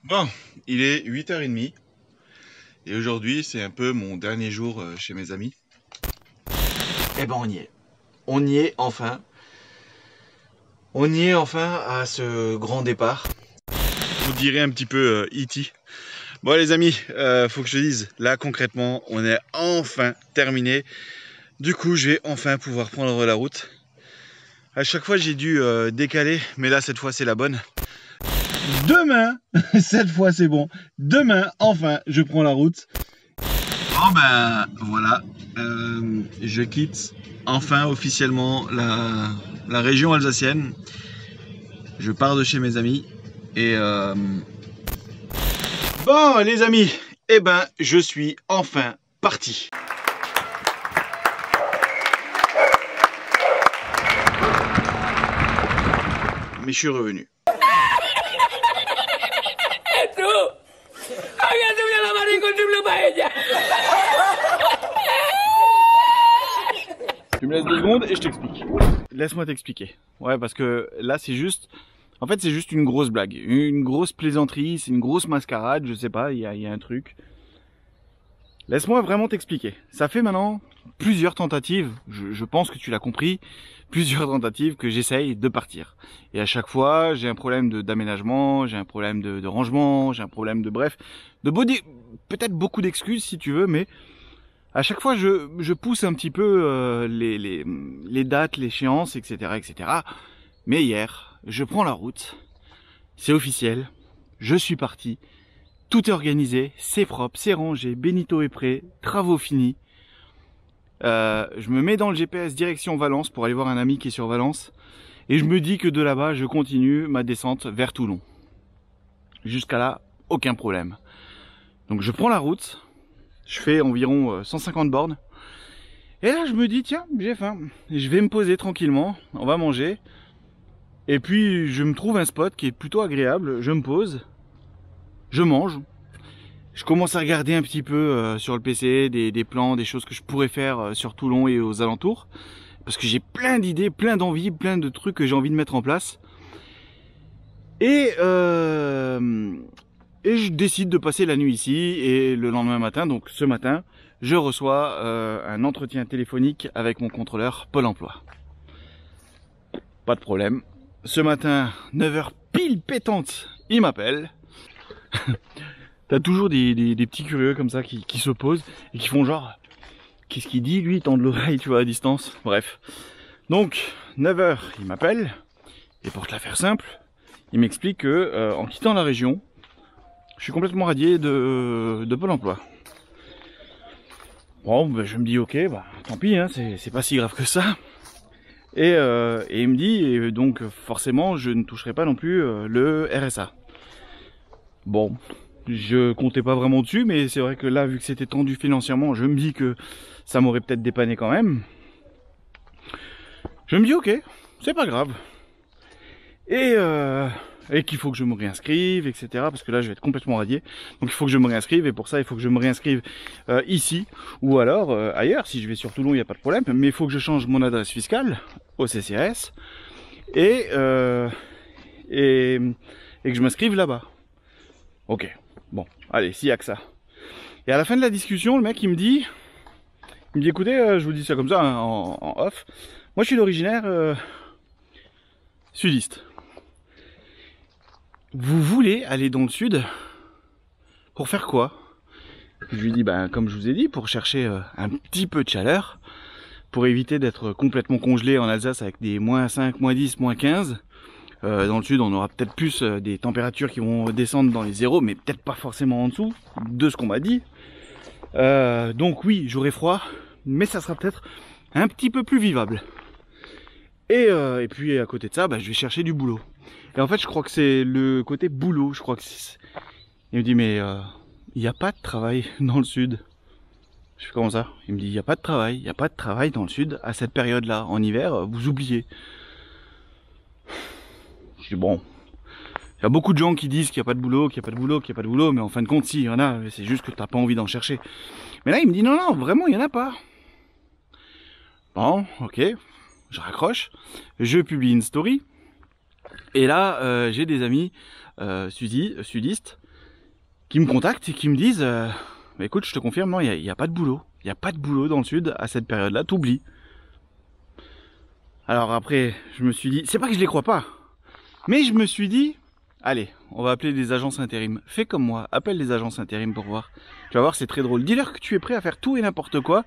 Bon, il est 8h30 et aujourd'hui c'est un peu mon dernier jour chez mes amis. Eh ben on y est. On y est enfin. On y est enfin à ce grand départ. Vous direz un petit peu E.T. Bon les amis, faut que je te dise, là concrètement on est enfin terminé. Du coup je vais enfin pouvoir prendre la route. À chaque fois j'ai dû décaler, mais là cette fois c'est la bonne. Demain, cette fois c'est bon. Demain, enfin, je prends la route. Bon ben voilà, je quitte enfin officiellement la région alsacienne. Je pars de chez mes amis et bon les amis, eh ben je suis enfin parti. Mais je suis revenu. Tu me laisses 2 secondes et je t'explique. Laisse-moi t'expliquer. Ouais, parce que là c'est juste... En fait c'est juste une grosse blague. Une grosse plaisanterie, c'est une grosse mascarade, je sais pas, il y a un truc. Laisse-moi vraiment t'expliquer. Ça fait maintenant plusieurs tentatives, je pense que tu l'as compris, plusieurs tentatives que j'essaye de partir. Et à chaque fois, j'ai un problème d'aménagement, j'ai un problème de rangement, j'ai un problème de bref, peut-être beaucoup d'excuses si tu veux, mais à chaque fois je pousse un petit peu les dates, l'échéance, etc., etc. Mais hier, je prends la route, c'est officiel, je suis parti. Tout est organisé, c'est propre, c'est rangé, Benito est prêt, travaux finis. Je me mets dans le GPS direction Valence pour aller voir un ami qui est sur Valence. Et je me dis que de là-bas, je continue ma descente vers Toulon. Jusqu'à là, aucun problème. Donc je prends la route, je fais environ 150 bornes. Et là, je me dis, tiens, j'ai faim. Je vais me poser tranquillement, on va manger. Et puis, je me trouve un spot qui est plutôt agréable, je me pose. Je mange, je commence à regarder un petit peu sur le PC des plans, des choses que je pourrais faire sur Toulon et aux alentours. Parce que j'ai plein d'idées, plein d'envies, plein de trucs que j'ai envie de mettre en place. Et je décide de passer la nuit ici et le lendemain matin, donc ce matin, je reçois un entretien téléphonique avec mon contrôleur Pôle emploi. Pas de problème. Ce matin, 9h pile pétante, il m'appelle. T'as toujours des petits curieux comme ça qui se posent et qui font genre qu'est-ce qu'il dit lui, il tend de l'oreille tu vois à distance. Bref. Donc 9h il m'appelle et pour te la faire simple, il m'explique que en quittant la région, je suis complètement radié de Pôle emploi. Bon ben, je me dis ok bah tant pis hein, c'est pas si grave que ça. Et il me dit et donc forcément je ne toucherai pas non plus le RSA. Bon, je comptais pas vraiment dessus, mais c'est vrai que là, vu que c'était tendu financièrement, je me dis que ça m'aurait peut-être dépanné quand même. Je me dis ok, c'est pas grave. Et qu'il faut que je me réinscrive, etc. Parce que là, je vais être complètement radié. Donc il faut que je me réinscrive, et pour ça, il faut que je me réinscrive ici, ou alors ailleurs. Si je vais sur Toulon, il n'y a pas de problème. Mais il faut que je change mon adresse fiscale au CCAS, et que je m'inscrive là-bas. Ok, bon, allez, s'il y a que ça. Et à la fin de la discussion, le mec il me dit écoutez, je vous dis ça comme ça hein, en off. Moi je suis d'originaire sudiste. Vous voulez aller dans le sud pour faire quoi? Je lui dis ben comme je vous ai dit, pour chercher un petit peu de chaleur, pour éviter d'être complètement congelé en Alsace avec des -5, -10, -15. Dans le sud, on aura peut-être plus des températures qui vont descendre dans les zéros, mais peut-être pas forcément en dessous, de ce qu'on m'a dit. Donc oui, j'aurai froid, mais ça sera peut-être un petit peu plus vivable. Et puis à côté de ça, bah, je vais chercher du boulot. Et en fait, je crois que c'est le côté boulot, je crois que c'est... Il me dit, mais il n'y a pas de travail dans le sud. Je fais comment ça? Il me dit, il n'y a pas de travail, il n'y a pas de travail dans le sud à cette période-là. En hiver, vous oubliez. Je dis bon, il y a beaucoup de gens qui disent qu'il n'y a pas de boulot, qu'il n'y a pas de boulot, qu'il n'y a pas de boulot, mais en fin de compte, si, il y en a, c'est juste que tu n'as pas envie d'en chercher. Mais là, il me dit non, non, vraiment, il n'y en a pas. Bon, ok, je raccroche, je publie une story, et là, j'ai des amis sudistes qui me contactent et qui me disent bah écoute, je te confirme, non, il y a pas de boulot. Il y a pas de boulot dans le sud à cette période-là, t'oublies. Alors après, je me suis dit, c'est pas que je les crois pas, mais je me suis dit, allez, on va appeler des agences intérim. Fais comme moi, appelle les agences intérim pour voir. Tu vas voir, c'est très drôle. Dis-leur que tu es prêt à faire tout et n'importe quoi,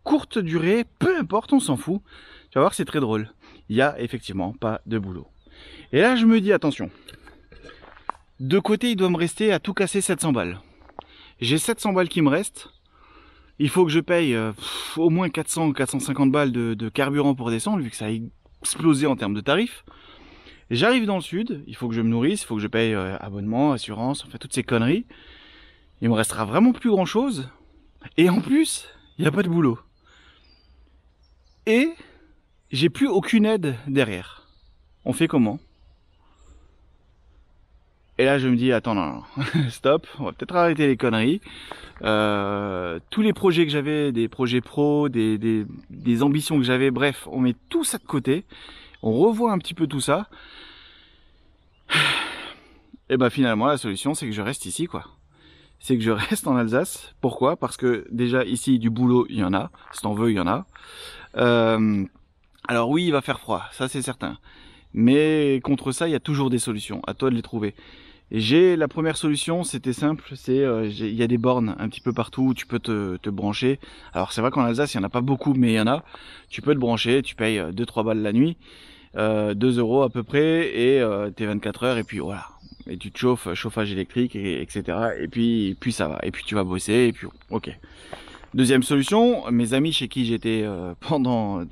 courte durée, peu importe, on s'en fout. Tu vas voir, c'est très drôle. Il y a effectivement pas de boulot. Et là, je me dis, attention. De côté, il doit me rester à tout casser 700 balles. J'ai 700 balles qui me restent. Il faut que je paye au moins 400 ou 450 balles de carburant pour descendre, vu que ça a explosé en termes de tarifs. J'arrive dans le sud, il faut que je me nourrisse, il faut que je paye abonnement, assurance, enfin toutes ces conneries. Il me restera vraiment plus grand chose. Et en plus, il n'y a pas de boulot. Et j'ai plus aucune aide derrière. On fait comment? Et là, je me dis, attends, non, stop, on va peut-être arrêter les conneries. Tous les projets que j'avais, des projets pro, des ambitions que j'avais, bref, on met tout ça de côté. On revoit un petit peu tout ça. Et ben finalement, la solution, c'est que je reste ici, quoi. C'est que je reste en Alsace. Pourquoi? Parce que déjà, ici, du boulot, il y en a. Si t'en veux, il y en a. Alors oui, il va faire froid, ça c'est certain. Mais contre ça, il y a toujours des solutions. À toi de les trouver. Et la première solution, c'était simple, c'est il y a des bornes un petit peu partout où tu peux te brancher. Alors c'est vrai qu'en Alsace, il n'y en a pas beaucoup, mais il y en a. Tu peux te brancher, tu payes 2-3 balles la nuit, 2 € à peu près, et t'es 24 heures, et puis voilà. Et tu te chauffes, chauffage électrique, etc. Et puis ça va. Et puis tu vas bosser, et puis ok. Deuxième solution, mes amis chez qui j'étais pendant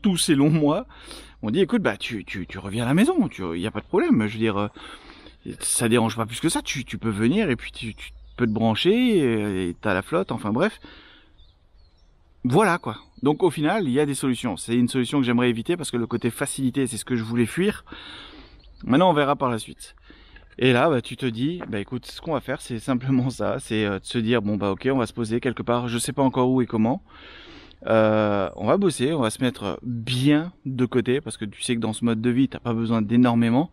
tous ces longs mois, m'ont dit écoute, bah tu reviens à la maison, il n'y a pas de problème, je veux dire, ça dérange pas plus que ça, tu peux venir et puis tu peux te brancher, et t'as la flotte, enfin bref. Voilà quoi. Donc au final, il y a des solutions. C'est une solution que j'aimerais éviter parce que le côté facilité, c'est ce que je voulais fuir. Maintenant, on verra par la suite. Et là, bah, tu te dis, bah écoute, ce qu'on va faire, c'est simplement ça, c'est de se dire, bon bah ok, on va se poser quelque part, je sais pas encore où et comment. On va bosser, on va se mettre bien de côté, parce que tu sais que dans ce mode de vie, t'as pas besoin d'énormément.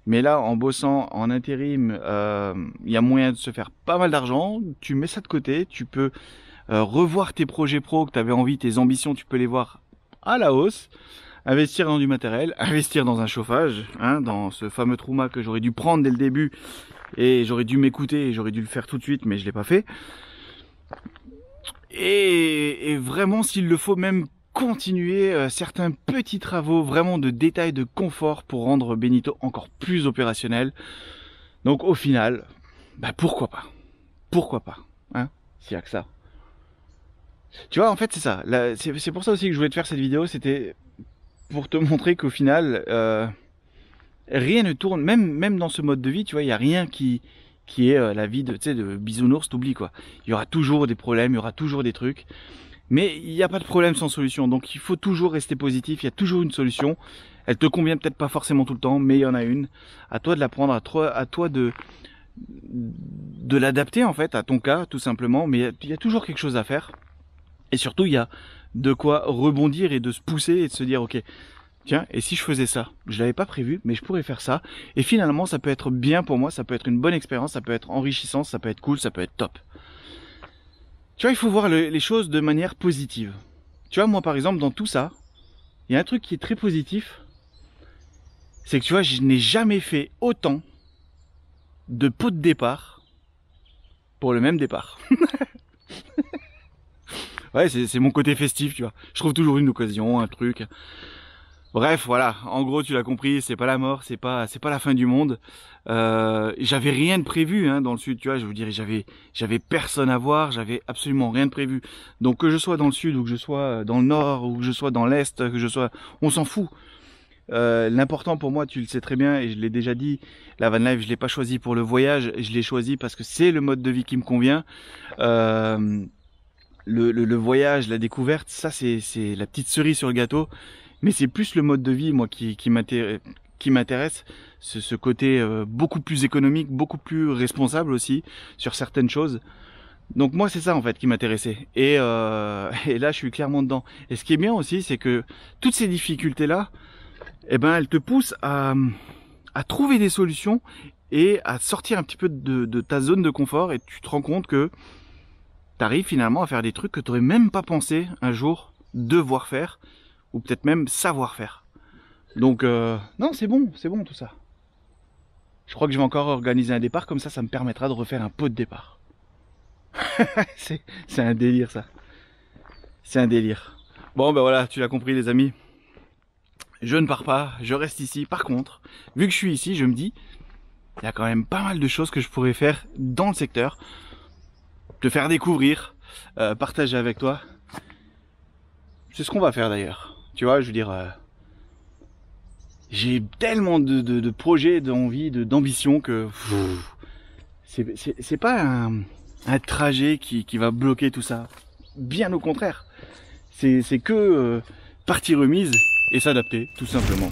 Mais là, en bossant en intérim, il y a moyen de se faire pas mal d'argent. Tu mets ça de côté, tu peux revoir tes projets pro que tu avais envie, tes ambitions, tu peux les voir à la hausse. Investir dans du matériel, investir dans un chauffage, hein, dans ce fameux Truma que j'aurais dû prendre dès le début et j'aurais dû m'écouter et j'aurais dû le faire tout de suite, mais je l'ai pas fait. Et vraiment, s'il le faut, même continuer certains petits travaux vraiment de détail, de confort pour rendre Benito encore plus opérationnel. Donc au final, bah pourquoi pas, hein, s'il y a que ça. Tu vois, en fait c'est ça, c'est pour ça aussi que je voulais te faire cette vidéo, c'était pour te montrer qu'au final, rien ne tourne, même dans ce mode de vie, tu vois, il n'y a rien qui est la vie de bisounours, t'oublies quoi. Il y aura toujours des problèmes, il y aura toujours des trucs. Mais il n'y a pas de problème sans solution, donc il faut toujours rester positif, il y a toujours une solution. Elle te convient peut-être pas forcément tout le temps, mais il y en a une. À toi de la prendre, à toi de l'adapter en fait à ton cas, tout simplement. Mais il y a toujours quelque chose à faire. Et surtout, il y a de quoi rebondir et de se pousser et de se dire, ok, tiens, et si je faisais ça? Je l'avais pas prévu, mais je pourrais faire ça. Et finalement, ça peut être bien pour moi, ça peut être une bonne expérience, ça peut être enrichissant, ça peut être cool, ça peut être top. Tu vois, il faut voir les choses de manière positive. Tu vois, moi par exemple, dans tout ça, il y a un truc qui est très positif, c'est que tu vois, je n'ai jamais fait autant de pots de départ pour le même départ. Ouais, c'est mon côté festif, tu vois. Je trouve toujours une occasion, un truc. Bref, voilà. En gros, tu l'as compris, c'est pas la mort, c'est pas la fin du monde. J'avais rien de prévu hein, dans le sud, tu vois. Je vous dirais, j'avais personne à voir, j'avais absolument rien de prévu. Donc que je sois dans le sud ou que je sois dans le nord ou que je sois dans l'est, que je sois, on s'en fout. L'important pour moi, tu le sais très bien et je l'ai déjà dit, la van life, je l'ai pas choisi pour le voyage, je l'ai choisi parce que c'est le mode de vie qui me convient. Le voyage, la découverte, ça c'est la petite cerise sur le gâteau. Mais c'est plus le mode de vie, moi, qui m'intéresse. Ce côté beaucoup plus économique, beaucoup plus responsable aussi sur certaines choses. Donc moi, c'est ça en fait qui m'intéressait. Et là, je suis clairement dedans. Et ce qui est bien aussi, c'est que toutes ces difficultés-là, eh ben, elles te poussent à trouver des solutions et à sortir un petit peu de ta zone de confort, et tu te rends compte que tu arrives finalement à faire des trucs que tu n'aurais même pas pensé un jour devoir faire, ou peut-être même savoir faire. Donc non, c'est bon tout ça. Je crois que je vais encore organiser un départ, comme ça me permettra de refaire un pot de départ. c'est un délire ça. C'est un délire. Bon ben voilà, tu l'as compris les amis. Je ne pars pas, je reste ici. Par contre, vu que je suis ici, je me dis, il y a quand même pas mal de choses que je pourrais faire dans le secteur. Te faire découvrir, partager avec toi. C'est ce qu'on va faire d'ailleurs. Tu vois, je veux dire, j'ai tellement de projets, d'envie, d'ambition que c'est pas un trajet qui va bloquer tout ça. Bien au contraire. C'est que partie remise et s'adapter, tout simplement.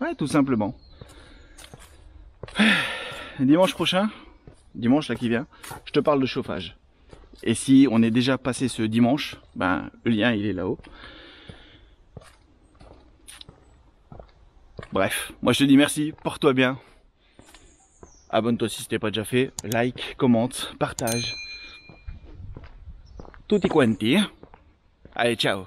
Ouais, tout simplement. Dimanche prochain, dimanche là qui vient, je te parle de chauffage. Et si on est déjà passé ce dimanche, ben le lien il est là-haut. Bref, moi je te dis merci, porte-toi bien. Abonne-toi si ce n'est pas déjà fait, like, commente, partage. Tutti quanti. Allez, ciao.